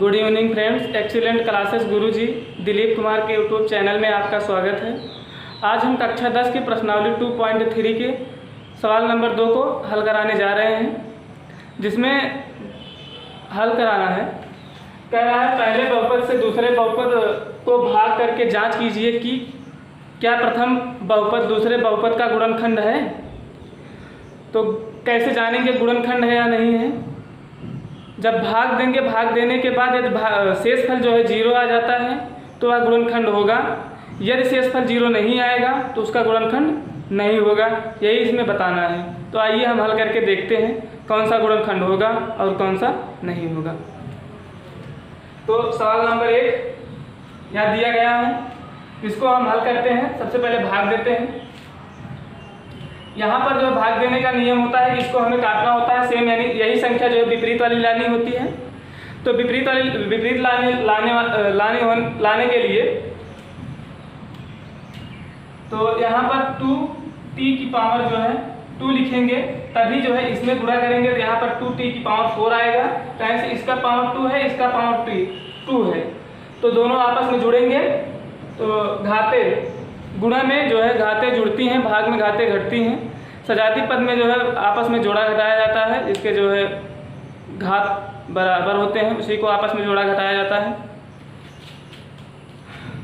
Good evening friends, excellent classes Guruji Dilip Kumar के YouTube channel में आपका स्वागत है। आज हम कक्षा 10 की प्रश्नावली 2.3 के सवाल नंबर 2 को हल कराने जा रहे हैं, जिसमें हल कराना है। कह रहा है पहले बहुपद से दूसरे बहुपद को भाग करके जांच कीजिए कि क्या प्रथम बहुपद दूसरे बहुपद का गुणनखंड है। तो कैसे जानेंगे गुणनखंड है या नहीं है? जब भाग देंगे, भाग देने के बाद यदि शेषफल जो है 0 आ जाता है तो वह गुणनखंड होगा। यदि शेषफल 0 नहीं आएगा तो उसका गुणनखंड नहीं होगा। यही इसमें बताना है। तो आइए हम हल करके देखते हैं कौन सा गुणनखंड होगा और कौन सा नहीं होगा। तो सवाल नंबर 1 यहाँ दिया गया है, इसको हम हल करते हैं। सबसे पहले भाग देते हैं। यहाँ पर जो भाग देने का नियम होता है, इसको हमें काटना होता है सेम, यानी यही संख्या जो है विपरीत वाली लानी होती है। तो विपरीत लाने के लिए तो यहाँ पर 2t की पावर जो है 2 लिखेंगे, तभी जो है इसमें गुणा करेंगे तो यहाँ पर 2t की पावर 4 आएगा। तो ऐसे इसका पावर 2 है, इसका पावर 2 है, तो दोनों आपस में जुड़ेंगे। तो घाते गुणा में जो है घाते जुड़ती हैं, भाग में घाते घटती हैं। सजाती पद में जो है आपस में जोड़ा घटाया जाता है, इसके जो है घात बराबर होते हैं, उसी को आपस में जोड़ा घटाया जाता है।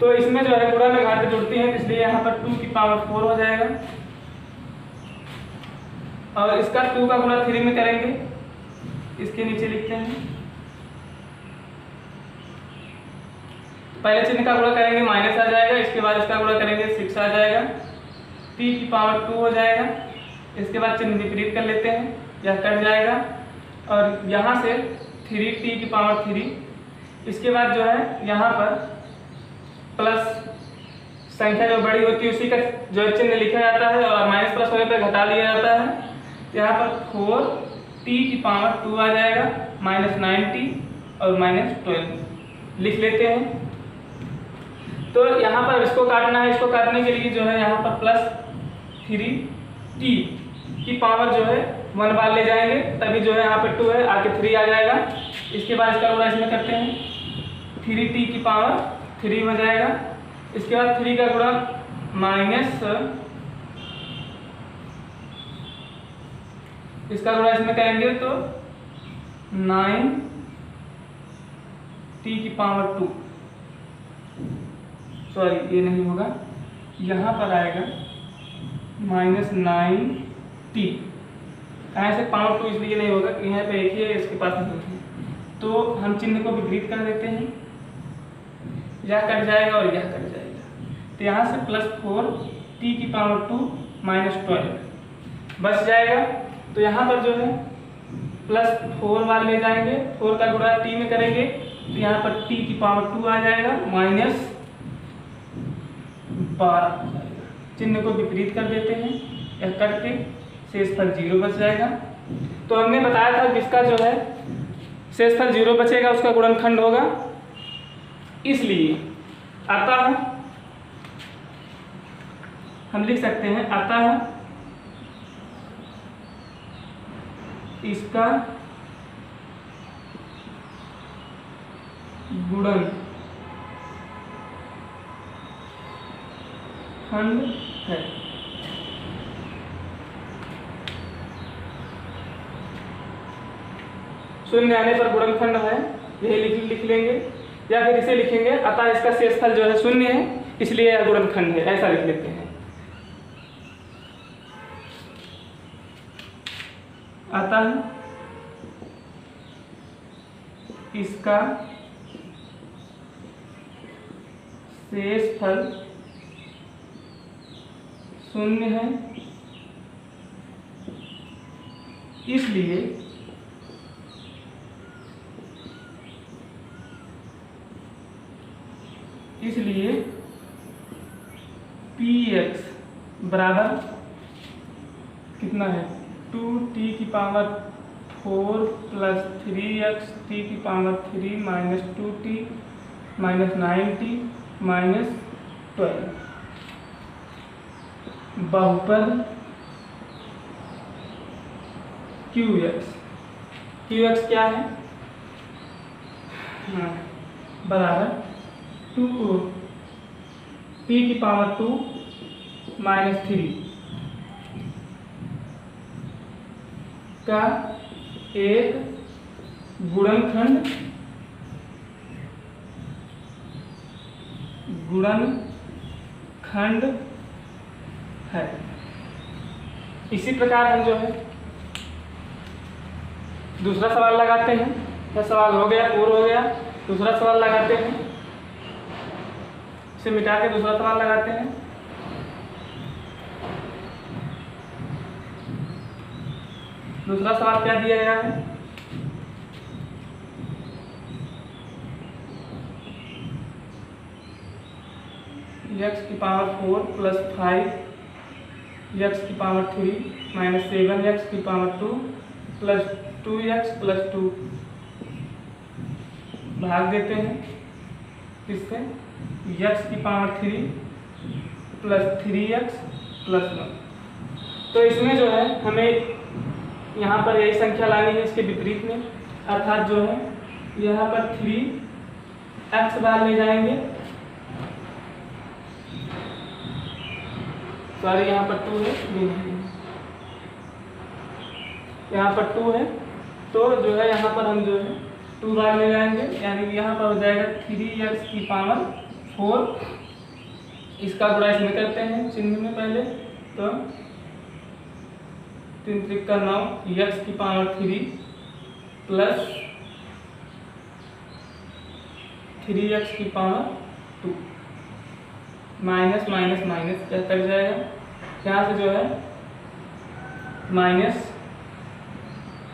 तो इसमें जो है गुणा में घाते जुड़ती हैं, इसलिए यहाँ पर 2 की पावर 4 हो जाएगा। और इसका 2 का गुणा 3 में करेंगे, इसके नीचे लिखते हैं। पहले चिन्ह का गुणा करेंगे माइनस आ जाएगा, इसके बाद इसका गुणा करेंगे 6 आ जाएगा। t की पावर 2 हो जाएगा। इसके बाद चिन्ह विपरीत कर लेते हैं, यह कट जाएगा और यहाँ से 3t की पावर 3। इसके बाद जो है यहाँ पर प्लस संख्या जो बड़ी होती है उसी का जो चिन्ह लिखा जाता है और माइनस प्लस होने पर घटा लिया जाता है। तो यहाँ पर 4t की पावर 2 आ जाएगा, -9t और -12 लिख लेते हैं। तो यहाँ पर इसको काटना है, इसको काटने के लिए जो है यहाँ पर प्लस 3t की पावर जो है 1 बार ले जाएंगे, तभी जो है यहाँ पर 2 है, आके 3 आ जाएगा। इसके बाद इसका गुणा इसमें करते हैं, 3t की पावर 3 हो जाएगा। इसके बाद 3 का गुणा माइनस, इसका गुणा इसमें करेंगे तो 9t की पावर 2, सॉरी ये नहीं होगा, यहाँ पर आएगा -9t। ऐसे पावर 2 इसलिए नहीं होगा कि यहाँ पे एक ही है, इसके पास नहीं है। तो हम चिन्ह को विपरीत कर देते हैं, यह कट जाएगा और यह कट जाएगा। तो यहाँ से +4t की पावर 2 -12 बच जाएगा। तो यहाँ पर जो है +4 बार ले जाएंगे, 4 का गुणा t में करेंगे तो यहाँ पर t की पावर 2 आ जाएगा, -12। चिन्ह को विपरीत कर देते हैं, यह करके शेषफल 0 बच जाएगा। तो हमने बताया था जिसका जो है शेषफल 0 बचेगा उसका गुणनखंड होगा। इसलिए अतः हम लिख सकते हैं, अतः इसका गुणनखंड है। शून्य आने पर गुणनखंड है, यही लिख लेंगे, या फिर इसे लिखेंगे अतः इसका शेषफल जो है 0 है, इसलिए यह गुणनखंड है, ऐसा लिख लेते हैं। अतः इसका शेषफल 0 है, इसलिए px बराबर कितना है, 2t की पावर 4 + 3x t की पावर 3 -2t -9t -12 बहुपद QX क्या है? हाँ बराबर 2 को p की पावर 2 माइनस 3 का एक गुणनखंड है। इसी प्रकार हम जो है दूसरा सवाल लगाते हैं। यह सवाल हो गया, पूर्ण हो गया। दूसरा सवाल लगाते हैं, इसे मिटा के दूसरा सवाल लगाते हैं। दूसरा सवाल क्या दिया गया है? x की पावर 4 प्लस 5 x की पावर 3 माइनस 7x की पावर 2 प्लस 2x प्लस 2 भाग देते हैं किससे? x की पावर 3 प्लस 3x प्लस 1। तो इसमें जो है हमें यहाँ पर यही संख्या लानी है इसके विपरीत में, अर्थात जो है यहाँ पर 3x बार ले जाएंगे, सॉरी यहाँ पर 2 है, यहाँ पर 2 है, तो जो है यहाँ पर हम जो है 2 बार ले जाएंगे, यानी कि यहाँ पर हो जाएगा 3x की पावर 4। इसका गुणा इसमें करते हैं चिन्ह में पहले, तो 3 त्रिक का 9 x की पावर 3 प्लस 3x की पावर 2 माइनस माइनस माइनस क्या कट जाएगा, यहाँ से जो है माइनस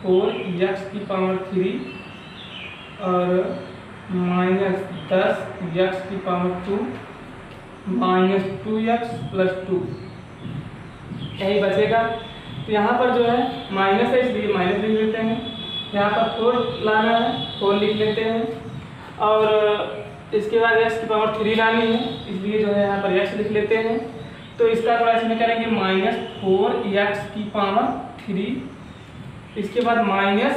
4x की पावर 3 और माइनस 10x की पावर 2 माइनस 2x प्लस 2, यही बचेगा। तो यहाँ पर जो है माइनस है इसलिए माइनस लिख लेते हैं, यहाँ पर 4 लाना है 4 लिख लेते हैं, और इसके बाद x की पावर 3 लानी है इसलिए जो है यहाँ पर x लिख लेते हैं। तो इसका गुणा इसमें करेंगे माइनस 4x की पावर 3, इसके बाद माइनस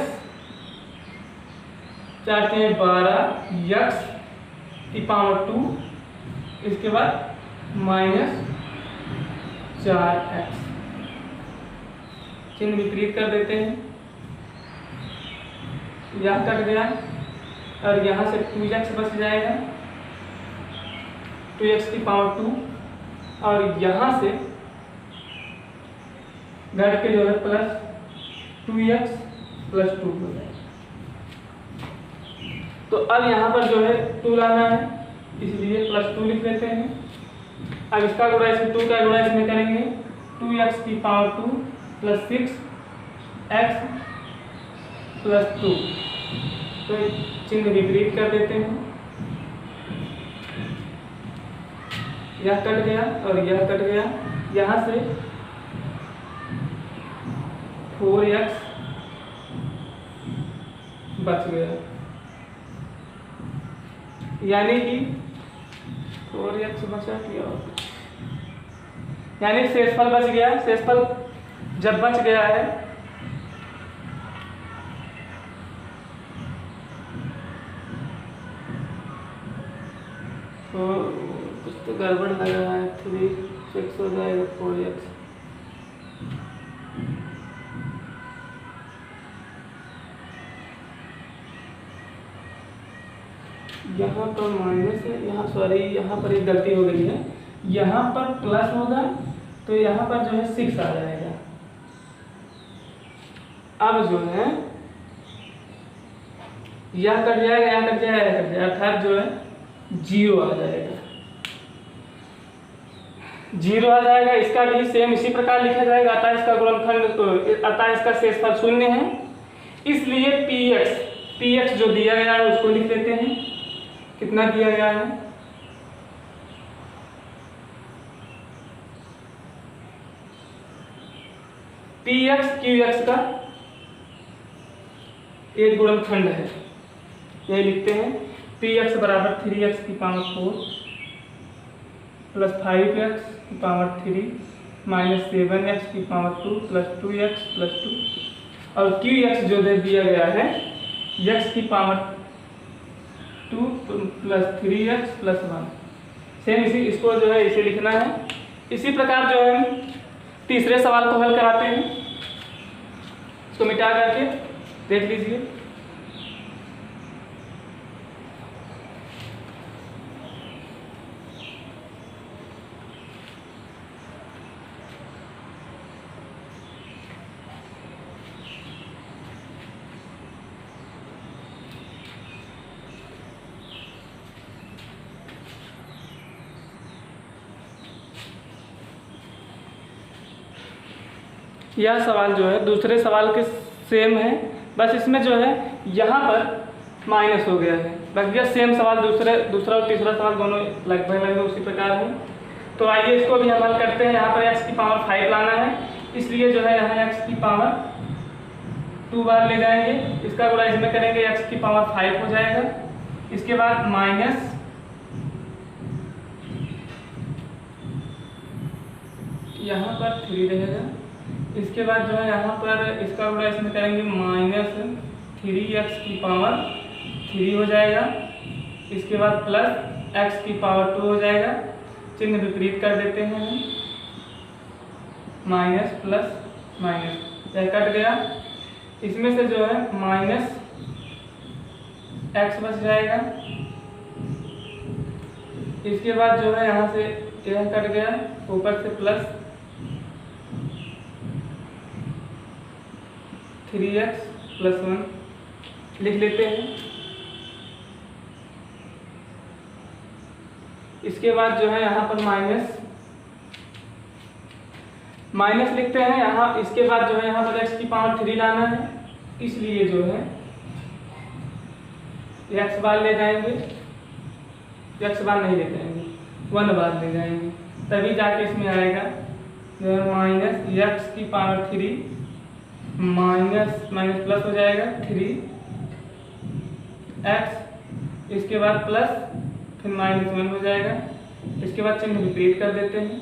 4 के 12x की पावर 2, इसके बाद माइनस 4x, चिन्ह विपरीत कर देते हैं, यह कट गया और यहाँ से 2x बच जाएगा, 2x की पावर 2, और यहाँ से घट के जो है प्लस 2x प्लस 2 हो जाएगा। तो अब यहाँ पर जो है 2 लाना है इसलिए प्लस 2 लिख लेते हैं। अब इसका गुणा इसमें 2 का गुणा इसमें करेंगे 2x की पावर 2 प्लस 6x प्लस 2, तो चिन्ह विपरीत कर देते हैं, यह कट गया और यह कट गया, यहाँ से 4x बच गया, यानी कि 4x बचा कि और कुछ, यानी शेषफल बच गया। शेषफल जब बच गया है तो कुछ तो गड़बड़ लग रहा है, 3 6 हो जाएगा 4x, यहाँ पर माइनस है, यहाँ सॉरी यहाँ पर एक गलती हो गई है, यहाँ पर प्लस होगा तो यहाँ पर जो है 6 आ जाएगा। अब जो है यह कट जाएगा, यह कट जाएगा, यह कट जाएगा, अर्थात जो है 0 आ जाएगा, 0 आ जाएगा। इसका भी सेम इसी प्रकार लिखा जाएगा, अतः इसका गुणनखंड, अतः इसका शेषफल 0 है, इसलिए px जो दिया गया है उसको लिख लेते हैं। कितना दिया गया है? px qx का एक गुणनखंड है, यही लिखते हैं। px बराबर 3x की पावर 4 प्लस 5x की पावर 3 माइनस 7x की पावर 2 प्लस 2x प्लस 2, और qx जो दे दिया गया है x की power 2 plus 3x plus 1। Same इसको जो है इसे लिखना है। इसी प्रकार जो है तीसरे सवाल को हल कराते हैं। इसको मिटा करके देख लीजिए। यह सवाल जो है दूसरे सवाल के सेम है, बस इसमें जो है यहाँ पर माइनस हो गया है। बाकी यह सेम सवाल दूसरा और तीसरा सवाल दोनों लगभग उसी प्रकार है। तो आइए इसको भी हम हल करते हैं। यहाँ पर x की पावर 5 लाना है, इसलिए जो है यहाँ x की पावर 2 बार ले जाएंगे। इसका गुणा इसमें करेंगे, x की पावर 5 हो जाएगा। इसके बाद माइनस यहाँ पर 3 रहेगा। इसके बाद जो है यहाँ पर इसका गुणा इसमें करेंगे, माइनस 3x की पावर 3 हो जाएगा। इसके बाद प्लस x की पावर 2 हो जाएगा। चिन्ह विपरीत कर देते हैं हम, माइनस प्लस माइनस, यह कट गया। इसमें से जो है माइनस x बच जाएगा। इसके बाद जो है यहाँ से यह कट गया, ऊपर से प्लस 3x प्लस 1 लिख लेते हैं। इसके बाद जो है यहाँ पर माइनस लिखते हैं यहाँ। इसके बाद जो है यहाँ पर x की पावर 3 लाना है, इसलिए जो है x बार ले जाएंगे, x बार नहीं ले जाएंगे, 1 बार ले जाएंगे, तभी जाके इसमें आएगा जो है माइनस x की पावर 3 माइनस माइनस प्लस हो जाएगा 3x। इसके बाद प्लस फिर माइनस 1 हो जाएगा। इसके बाद चिन्ह विपरीत कर देते हैं,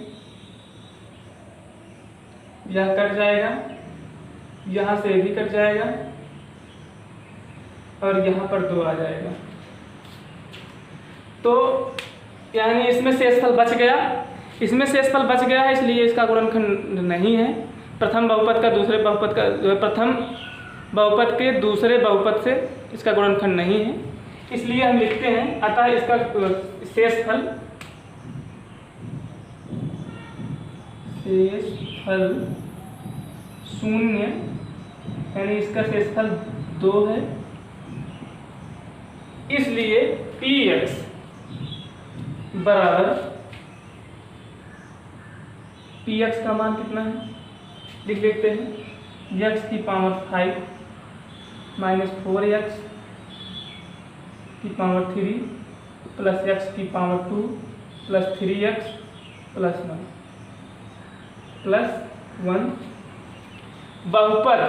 यह कट जाएगा, यहाँ से भी कट जाएगा और यहाँ पर 2 आ जाएगा। तो यानी इसमें शेषफल बच गया, इसमें शेषफल बच गया है, इसलिए इसका गुणनखंड नहीं है। प्रथम बहुपद का दूसरे बहुपद का प्रथम बहुपद के दूसरे बहुपद से इसका गुणनखंड नहीं है, इसलिए हम लिखते हैं अतः इसका शेषफल शून्य, यानी इसका शेषफल 2 है। इसलिए px बराबर, px का मान कितना है लिख लेते हैं, x की पावर 5 माइनस 4x की पावर 3 प्लस x की पावर 2 प्लस 3x प्लस 1 बहुपद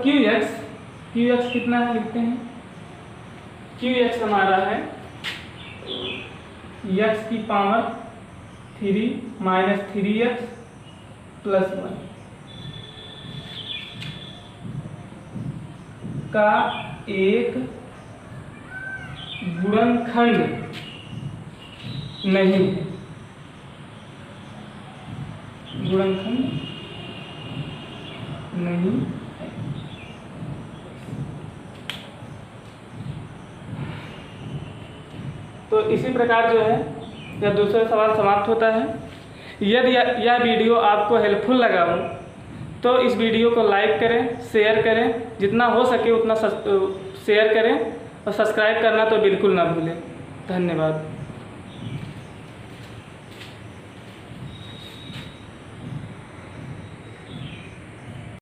qx कितना है लिखते हैं, qx हमारा है x की पावर 3 माइनस 3x प्लस 1 का एक गुणनखंड नहीं है, गुणनखंड नहीं है। तो इसी प्रकार जो है यह दूसरा सवाल समाप्त होता है। यदि यह वीडियो आपको हेल्पफुल लगा हो तो इस वीडियो को लाइक करें, शेयर करें, जितना हो सके उतना शेयर करें और सब्सक्राइब करना तो बिल्कुल ना भूलें। धन्यवाद।